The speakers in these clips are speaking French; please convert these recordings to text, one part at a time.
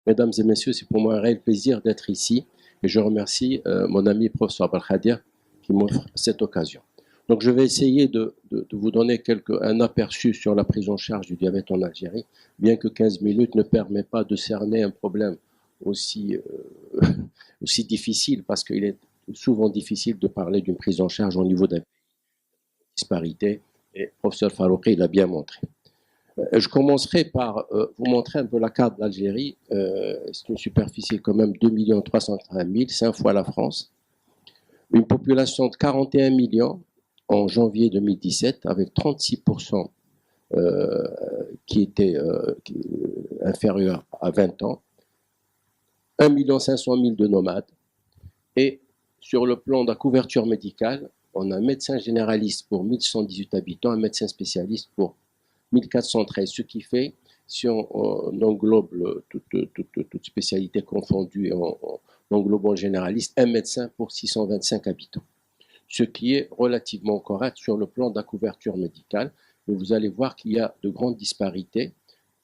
Mesdames et messieurs, c'est pour moi un réel plaisir d'être ici et je remercie mon ami professeur Balkhadir qui m'offre cette occasion. Donc je vais essayer de vous donner un aperçu sur la prise en charge du diabète en Algérie, bien que 15 minutes ne permet pas de cerner un problème aussi, aussi difficile, parce qu'il est souvent difficile de parler d'une prise en charge au niveau d'une disparité, et le professeur Farouqi l'a bien montré. Je commencerai par vous montrer un peu la carte d'Algérie. C'est une superficie quand même 2 330 000, 5 fois la France. Une population de 41 millions en janvier 2017, avec 36% qui étaient inférieurs à 20 ans. 1 500 000 de nomades. Et sur le plan de la couverture médicale, on a un médecin généraliste pour 1118 habitants, un médecin spécialiste pour 1413, ce qui fait, si on englobe toute spécialité confondue, en englobant généraliste, un médecin pour 625 habitants, ce qui est relativement correct sur le plan de la couverture médicale. Mais vous allez voir qu'il y a de grandes disparités,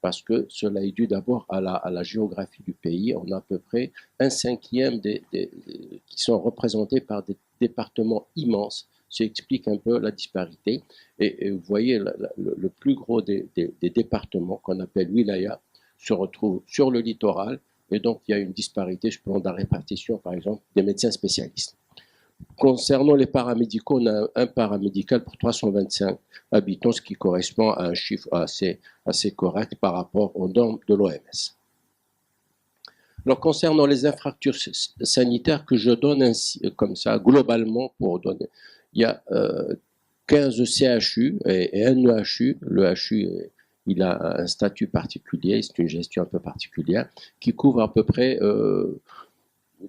parce que cela est dû d'abord à la géographie du pays. On a à peu près un cinquième qui sont représentés par des départements immenses. Ça explique un peu la disparité. Et vous voyez, le plus gros des départements, qu'on appelle wilaya, se retrouve sur le littoral. Et donc, il y a une disparité, je prends la répartition, par exemple, des médecins spécialistes. Concernant les paramédicaux, on a un paramédical pour 325 habitants, ce qui correspond à un chiffre assez correct par rapport aux normes de l'OMS. Alors, concernant les infrastructures sanitaires que je donne ainsi, comme ça, globalement, pour donner, il y a 15 CHU et un EHU. Le HU, il a un statut particulier, c'est une gestion un peu particulière, qui couvre à peu près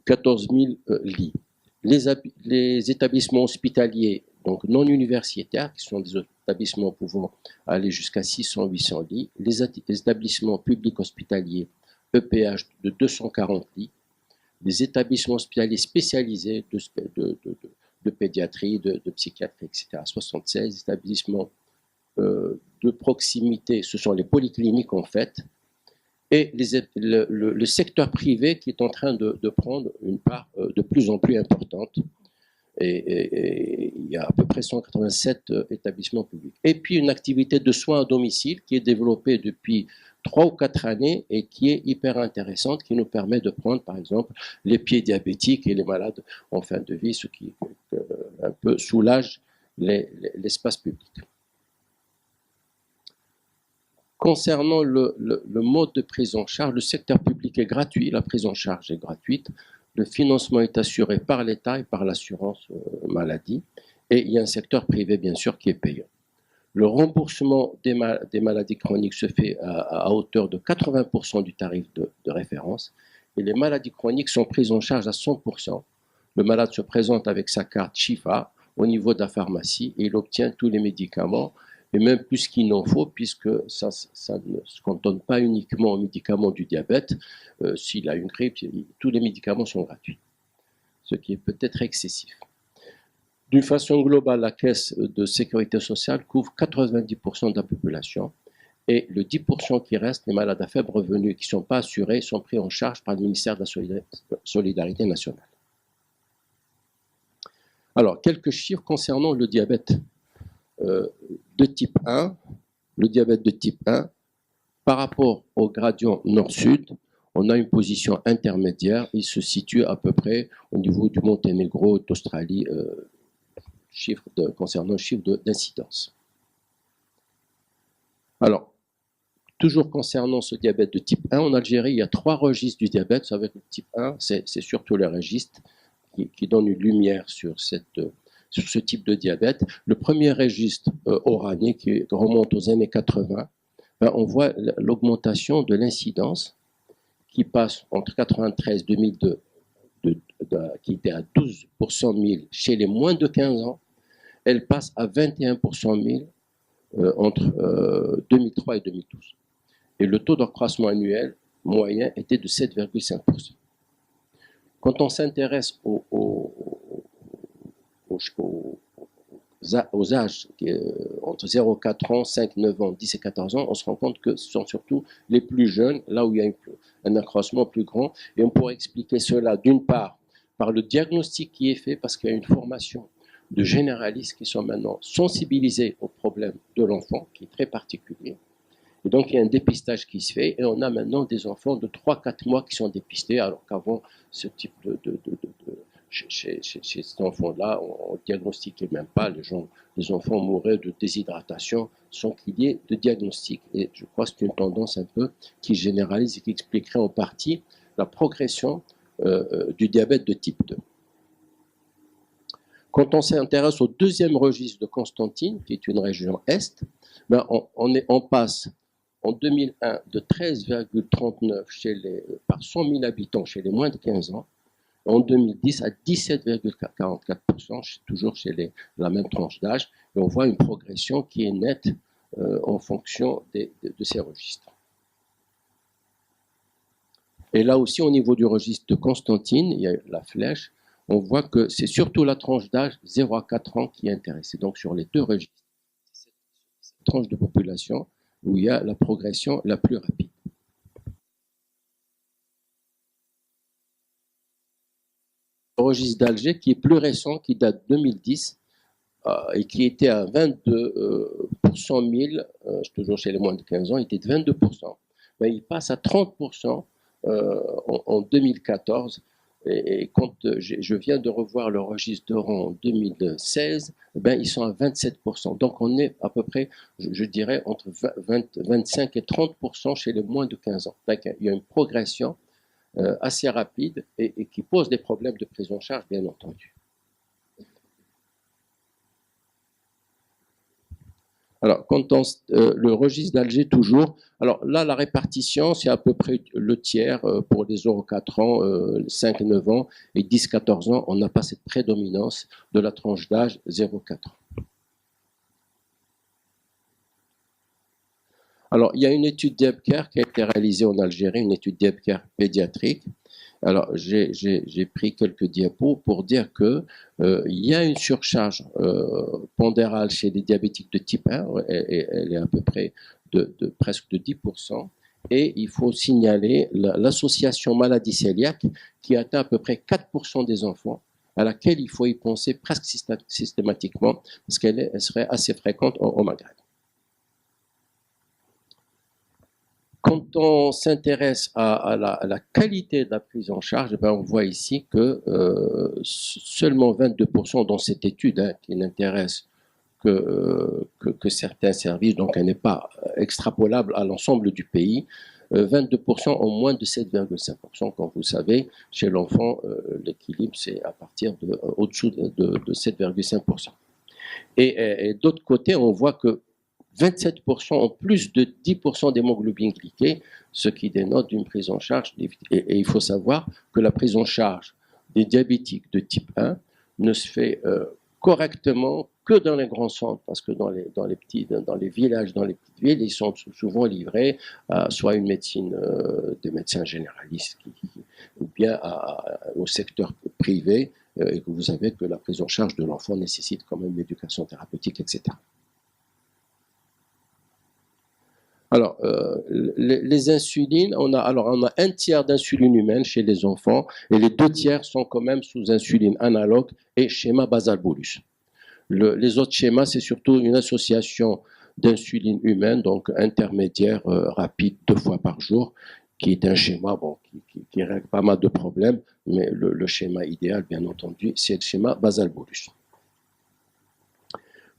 14 000 lits. Les établissements hospitaliers, donc non universitaires, qui sont des établissements pouvant aller jusqu'à 600-800 lits, les établissements publics hospitaliers EPH de 240 lits, les établissements hospitaliers spécialisés de pédiatrie, de psychiatrie, etc., 76 établissements de proximité, ce sont les polycliniques en fait, et le secteur privé qui est en train de prendre une part de plus en plus importante. Et il y a à peu près 187 établissements publics. Et puis une activité de soins à domicile qui est développée depuis 3 ou 4 années et qui est hyper intéressante, qui nous permet de prendre par exemple les pieds diabétiques et les malades en fin de vie, ce qui un peu soulage l'espace public. Concernant le mode de prise en charge, le secteur public est gratuit, la prise en charge est gratuite, le financement est assuré par l'État et par l'assurance maladie, et il y a un secteur privé bien sûr qui est payant. Le remboursement des maladies chroniques se fait à hauteur de 80% du tarif de référence, et les maladies chroniques sont prises en charge à 100%. Le malade se présente avec sa carte Chifa au niveau de la pharmacie et il obtient tous les médicaments, et même plus qu'il n'en faut, puisque ça ne se cantonne pas uniquement aux médicaments du diabète. S'il a une grippe, tous les médicaments sont gratuits, ce qui est peut-être excessif. D'une façon globale, la caisse de sécurité sociale couvre 90% de la population, et le 10% qui reste, les malades à faible revenu qui ne sont pas assurés, sont pris en charge par le ministère de la Solidarité nationale. Alors, quelques chiffres concernant le diabète de type 1, le diabète de type 1, par rapport au gradient nord-sud, on a une position intermédiaire. Il se situe à peu près au niveau du Monténégro, d'Australie, concernant le chiffre d'incidence. Alors, toujours concernant ce diabète de type 1, en Algérie, il y a 3 registres du diabète. Vous savez que le type 1, c'est surtout les registres qui donnent une lumière sur ce type de diabète. Le premier registre oranien qui remonte aux années 80, on voit l'augmentation de l'incidence qui passe entre 93 et 2002, qui était à 12 pour 100 000 chez les moins de 15 ans, elle passe à 21 pour 100 000 entre 2003 et 2012. Et le taux de croissance annuel moyen était de 7,5%. Quand on s'intéresse aux aux âges entre 0 et 4 ans, 5, 9 ans, 10 et 14 ans, on se rend compte que ce sont surtout les plus jeunes, là où il y a un accroissement plus grand. Et on pourrait expliquer cela d'une part par le diagnostic qui est fait, parce qu'il y a une formation de généralistes qui sont maintenant sensibilisés aux problèmes de l'enfant, qui est très particulier. Et donc, il y a un dépistage qui se fait, et on a maintenant des enfants de 3-4 mois qui sont dépistés, alors qu'avant, ce type chez cet enfant-là, on ne diagnostiquait même pas. Les enfants mouraient de déshydratation sans qu'il y ait de diagnostic. Et je crois que c'est une tendance un peu qui généralise et qui expliquerait en partie la progression du diabète de type 2. Quand on s'intéresse au deuxième registre de Constantine, qui est une région Est, ben on passe en 2001 de 13,39 par 100 000 habitants chez les moins de 15 ans, en 2010 à 17,44%, toujours chez la même tranche d'âge, et on voit une progression qui est nette en fonction de ces registres. Et là aussi, au niveau du registre de Constantine, il y a la flèche, on voit que c'est surtout la tranche d'âge 0 à 4 ans qui est intéressée. Donc sur les deux registres, c'est cette tranche de population où il y a la progression la plus rapide. Le registre d'Alger qui est plus récent, qui date de 2010 et qui était à 22 pour 100 000, toujours chez les moins de 15 ans, il était de 22%. Mais il passe à 30% en 2014. Et quand je viens de revoir le registre d'Oran en 2016, ben, ils sont à 27%. Donc on est à peu près, je dirais, entre 25 et 30% chez les moins de 15 ans. Donc, il y a une progression assez rapide et qui pose des problèmes de prise en charge, bien entendu. Alors, quand le registre d'Alger, toujours, alors là, la répartition, c'est à peu près le tiers pour les 0,4 ans, 5-9 ans et 10-14 ans. On n'a pas cette prédominance de la tranche d'âge 0,4 ans. Alors, il y a une étude d'Ebker qui a été réalisée en Algérie, une étude d'Ebker pédiatrique. Alors, j'ai pris quelques diapos pour dire que il y a une surcharge pondérale chez les diabétiques de type 1, elle est à peu près de presque de 10%, et il faut signaler l'association maladie cœliaque qui atteint à peu près 4% des enfants, à laquelle il faut y penser presque systématiquement, parce qu'elle serait assez fréquente au Maghreb. Quand on s'intéresse à la qualité de la prise en charge, ben on voit ici que seulement 22% dans cette étude qui n'intéresse que certains services, donc elle n'est pas extrapolable à l'ensemble du pays, 22% ont moins de 7,5%. Comme vous savez, chez l'enfant, l'équilibre, c'est à partir au-dessous de 7,5%. Et d'autre côté, on voit que 27% ont plus de 10% d'hémoglobine glyquée, ce qui dénote une prise en charge. Et il faut savoir que la prise en charge des diabétiques de type 1 ne se fait correctement que dans les grands centres, parce que dans les villages, dans les petites villes, ils sont souvent livrés à soit une médecine des médecins généralistes ou bien au secteur privé, et que vous savez que la prise en charge de l'enfant nécessite quand même l'éducation thérapeutique, etc. Alors, les insulines, on a un tiers d'insuline humaine chez les enfants et les 2 tiers sont quand même sous insuline analogue et schéma basal-bolus. Les autres schémas, c'est surtout une association d'insuline humaine, donc intermédiaire, rapide, 2 fois par jour, qui est un schéma qui règle pas mal de problèmes, mais le schéma idéal, bien entendu, c'est le schéma basal-bolus.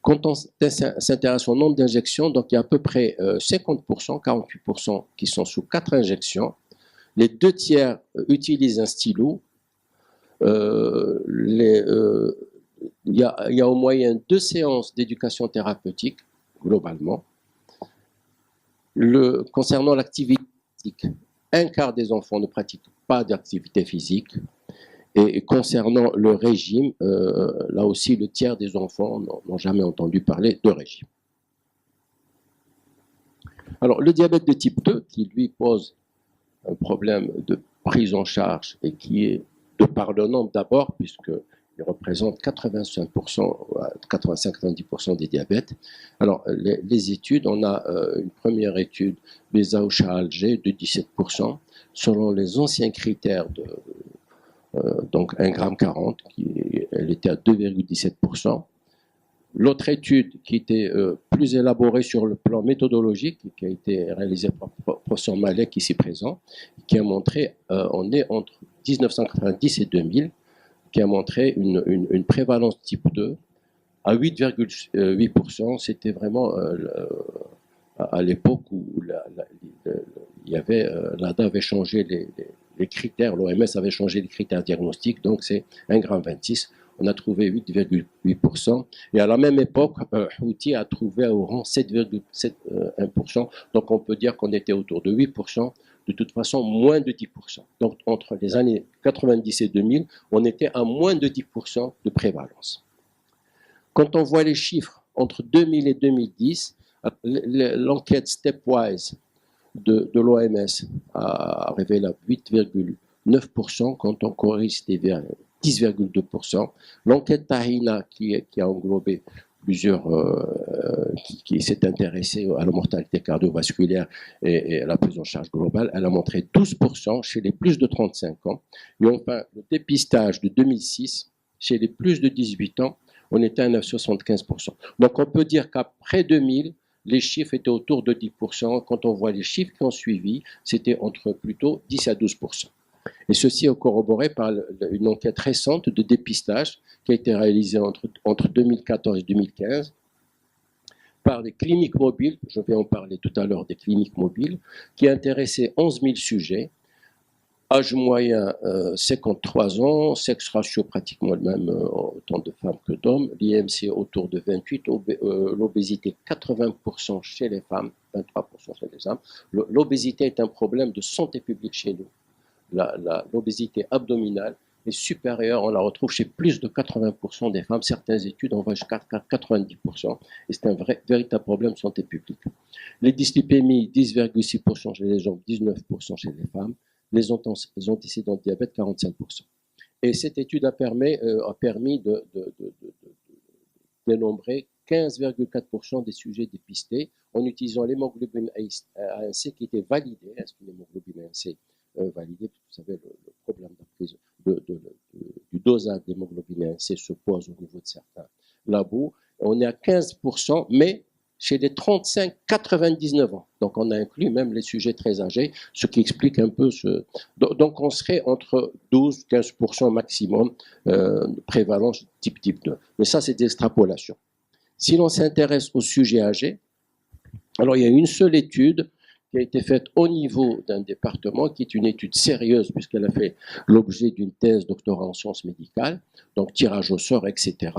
Quand on s'intéresse au nombre d'injections, donc il y a à peu près 50%, 48% qui sont sous 4 injections. Les 2 tiers utilisent un stylo. Il y a au moyenne 2 séances d'éducation thérapeutique, globalement. Concernant l'activité physique, un quart des enfants ne pratiquent pas d'activité physique. Et concernant le régime, là aussi, le tiers des enfants n'ont jamais entendu parler de régime. Alors, le diabète de type 2, qui lui pose un problème de prise en charge et qui est de par le nombre d'abord, puisque qui représente 85%, 85-90% des diabètes. Alors, les études, on a une première étude, Bezaoucha Alger, de 17%, selon les anciens critères de donc 1,40 g, elle était à 2,17%. L'autre étude qui était plus élaborée sur le plan méthodologique, qui a été réalisée par le professeur Malek ici présent, qui a montré, on est entre 1990 et 2000, qui a montré une prévalence type 2 à 8,8%. C'était vraiment à l'époque où il y avait, l'ADA avait changé les critères, l'OMS avait changé les critères diagnostiques, donc c'est 1,26 g. On a trouvé 8,8%. Et à la même époque, Houthi a trouvé au rang 7,1%. Donc on peut dire qu'on était autour de 8%. De toute façon, moins de 10%. Donc entre les années 90 et 2000, on était à moins de 10% de prévalence. Quand on voit les chiffres entre 2000 et 2010, l'enquête stepwise de l'OMS a révélé 8,9%, quand on corrige, c'était vers 10,2%. L'enquête Tahina, qui a englobé plusieurs, qui s'est intéressée à la mortalité cardiovasculaire et à la prise en charge globale, elle a montré 12% chez les plus de 35 ans. Et enfin, le dépistage de 2006, chez les plus de 18 ans, on était à 9,75%. Donc on peut dire qu'après 2000, les chiffres étaient autour de 10%. Quand on voit les chiffres qui ont suivi, c'était entre plutôt 10 à 12%. Et ceci est corroboré par une enquête récente de dépistage qui a été réalisée entre 2014 et 2015 par les cliniques mobiles, je vais en parler tout à l'heure des cliniques mobiles, qui a intéressé 11 000 sujets, âge moyen 53 ans, sexe ratio pratiquement le même, autant de femmes que d'hommes, l'IMC autour de 28, l'obésité 80% chez les femmes, 23% chez les hommes. L'obésité est un problème de santé publique chez nous. L'obésité abdominale est supérieure, on la retrouve chez plus de 80% des femmes. Certaines études, on va jusqu'à 90%. Et c'est un véritable problème de santé publique. Les dyslipémies, 10,6% chez les hommes, 19% chez les femmes. Les antécédents de diabète, 45%. Et cette étude a permis de dénombrer 15,4% des sujets dépistés en utilisant l'hémoglobine A1C qui était validée. Est-ce que l'hémoglobine A1C validée, vous savez, le problème du dosage d'hémoglobine A1C se pose au niveau de certains labos. On est à 15%, mais chez les 35-99 ans. Donc on a inclus même les sujets très âgés, ce qui explique un peu ce... Donc on serait entre 12-15% maximum de prévalence type 2. Mais ça, c'est des extrapolations. Si l'on s'intéresse aux sujets âgés, alors il y a une seule étude qui a été faite au niveau d'un département, qui est une étude sérieuse, puisqu'elle a fait l'objet d'une thèse doctorat en sciences médicales, donc tirage au sort, etc.,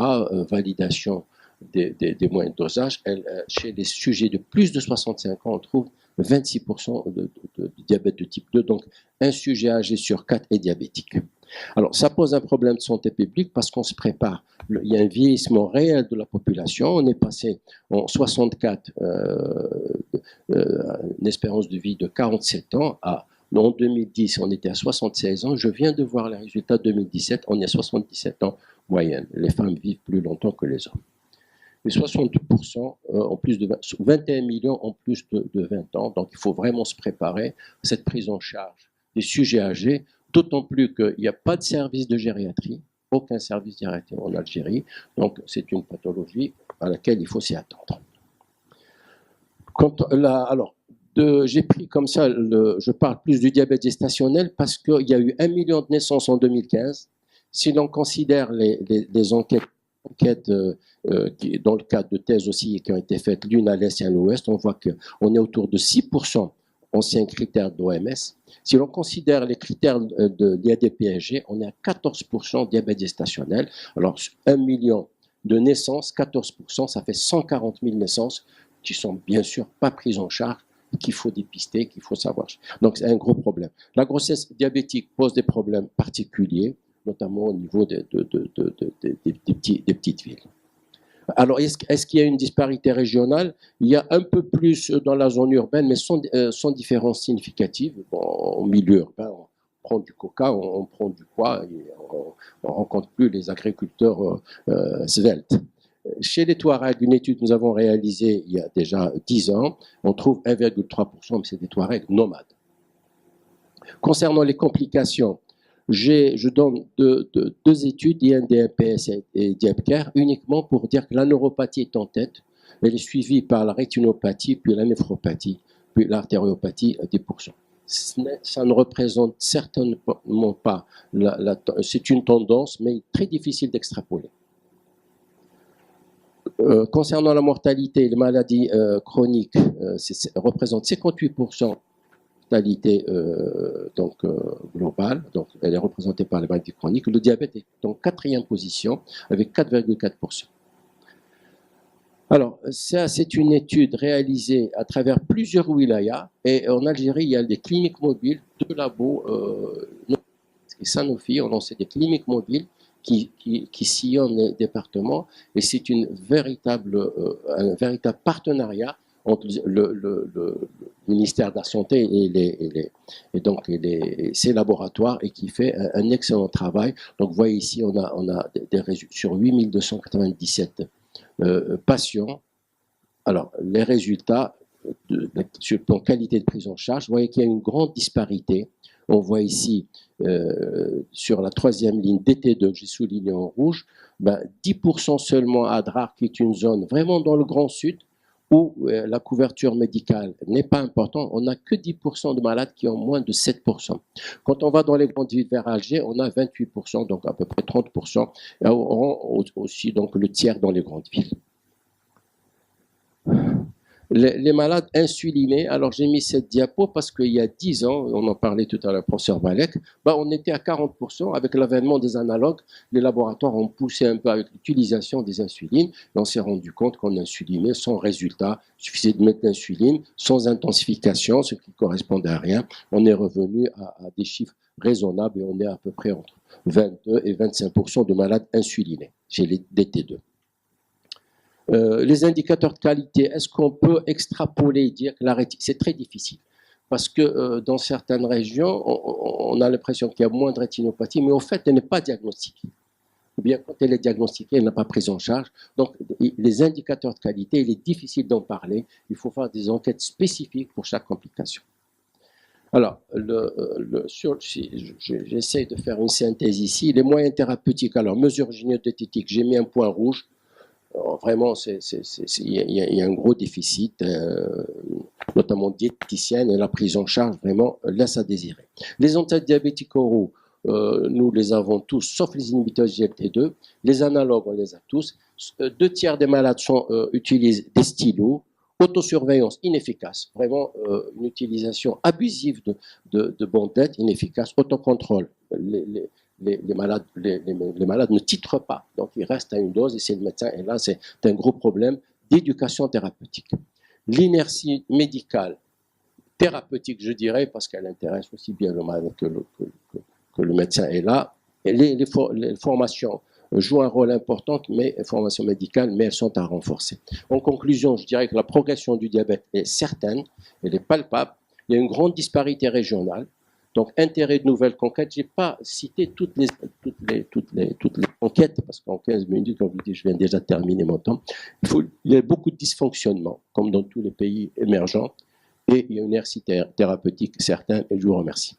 validation des moyens de dosage. Chez les sujets de plus de 65 ans, on trouve 26% de diabète de type 2, donc un sujet âgé sur 4 est diabétique. Alors, ça pose un problème de santé publique parce qu'on se prépare. Il y a un vieillissement réel de la population. On est passé en 64, une espérance de vie de 47 ans à... En 2010, on était à 76 ans. Je viens de voir les résultats de 2017. On est à 77 ans moyenne. Les femmes vivent plus longtemps que les hommes. Et 62% en plus de 21 millions en plus de 20 ans. Donc, il faut vraiment se préparer à cette prise en charge des sujets âgés, d'autant plus qu'il n'y a pas de service de gériatrie, aucun service de gériatrie en Algérie. Donc, c'est une pathologie à laquelle il faut s'y attendre. Alors, j'ai pris comme ça, je parle plus du diabète gestationnel parce qu'il y a eu 1 million de naissances en 2015. Si l'on considère les enquêtes dans le cadre de thèses aussi qui ont été faites l'une à l'est et à l'ouest, on voit qu'on est autour de 6% anciens critères de l'OMS. Si l'on considère les critères de l'IAD-PSG, on est à 14% diabète gestationnel. Alors, 1 million de naissances, 14%, ça fait 140 000 naissances qui sont bien sûr pas prises en charge, qu'il faut dépister, qu'il faut savoir. Donc, c'est un gros problème. La grossesse diabétique pose des problèmes particuliers, notamment au niveau des petites villes. Alors, est-ce qu'il y a une disparité régionale? Il y a un peu plus dans la zone urbaine, mais sans différence significative. Bon, au milieu urbain, prend du coca, on prend du poids, et on ne rencontre plus les agriculteurs sveltes. Chez les Touaregs, une étude que nous avons réalisée il y a déjà 10 ans, on trouve 1,3%, mais c'est des Touaregs nomades. Concernant les complications, je donne deux études, INDMPS et Diepker, uniquement pour dire que la neuropathie est en tête. Elle est suivie par la rétinopathie, puis la néphropathie, puis l'artériopathie à 10%. Ça ne représente certainement pas, c'est une tendance, mais très difficile d'extrapoler. Concernant la mortalité, les maladies chroniques représentent 58% mortalité globale, donc elle est représentée par les maladies chroniques. Le diabète est en 4e position avec 4,4%. Alors, ça, c'est une étude réalisée à travers plusieurs wilayas. Et en Algérie, il y a des cliniques mobiles, 2 labos, Sanofi ont lancé des cliniques mobiles qui sillonnent les départements. Et c'est un véritable partenariat entre le ministère de la Santé et ces laboratoires, et qui fait un excellent travail. Donc, vous voyez ici, on a des résultats sur 8297 patients. Alors, les résultats sur le plan qualité de prise en charge, vous voyez qu'il y a une grande disparité. On voit ici, sur la 3e ligne DT2 que j'ai souligné en rouge, 10% seulement à Adrar, qui est une zone vraiment dans le Grand Sud, où la couverture médicale n'est pas importante. On n'a que 10% de malades qui ont moins de 7%. Quand on va dans les grandes villes vers Alger, on a 28%, donc à peu près 30%, et on aussi donc le tiers dans les grandes villes. Les malades insulinés, alors j'ai mis cette diapo parce qu'il y a 10 ans, on en parlait tout à l'heure, professeur Balek, on était à 40%. Avec l'avènement des analogues, les laboratoires ont poussé un peu avec l'utilisation des insulines, et on s'est rendu compte qu'on insulinait sans résultat. Il suffisait de mettre l'insuline sans intensification, ce qui correspondait à rien. On est revenu à des chiffres raisonnables, et on est à peu près entre 22 et 25% de malades insulinés chez les DT2. Les indicateurs de qualité, est-ce qu'on peut extrapoler et dire que la rétine, c'est très difficile, parce que dans certaines régions, on a l'impression qu'il y a moins de rétinopathie, mais au fait, elle n'est pas diagnostiquée. Ou bien quand elle est diagnostiquée, elle n'a pas prise en charge. Donc, les indicateurs de qualité, il est difficile d'en parler. Il faut faire des enquêtes spécifiques pour chaque complication. Alors, j'essaie de faire une synthèse ici. Les moyens thérapeutiques, alors, mesures géniodététiques, j'ai mis un point rouge. Alors, vraiment, il y a un gros déficit, notamment diététicienne, et la prise en charge vraiment laisse à désirer. Les antidiabétiques oraux, nous les avons tous, sauf les inhibiteurs GLT2. Les analogues, on les a tous. 2 tiers des malades utilisent des stylos. Autosurveillance inefficace, vraiment une utilisation abusive de bandettes, inefficace. Autocontrôle, les malades ne titrent pas, donc ils restent à une dose et c'est le médecin. Et là, c'est un gros problème d'éducation thérapeutique. L'inertie médicale, thérapeutique, je dirais, parce qu'elle intéresse aussi bien le malade que le médecin est là. Et les formations jouent un rôle important, mais formations médicales, mais elles sont à renforcer. En conclusion, je dirais que la progression du diabète est certaine, elle est palpable. Il y a une grande disparité régionale. Donc, intérêt de nouvelles conquêtes. Je n'ai pas cité toutes les enquêtes, parce qu'en 15 minutes, comme je vous dis, je viens déjà de terminer mon temps. Il y a beaucoup de dysfonctionnements, comme dans tous les pays émergents, et il y a une inertie thérapeutique certaine, et je vous remercie.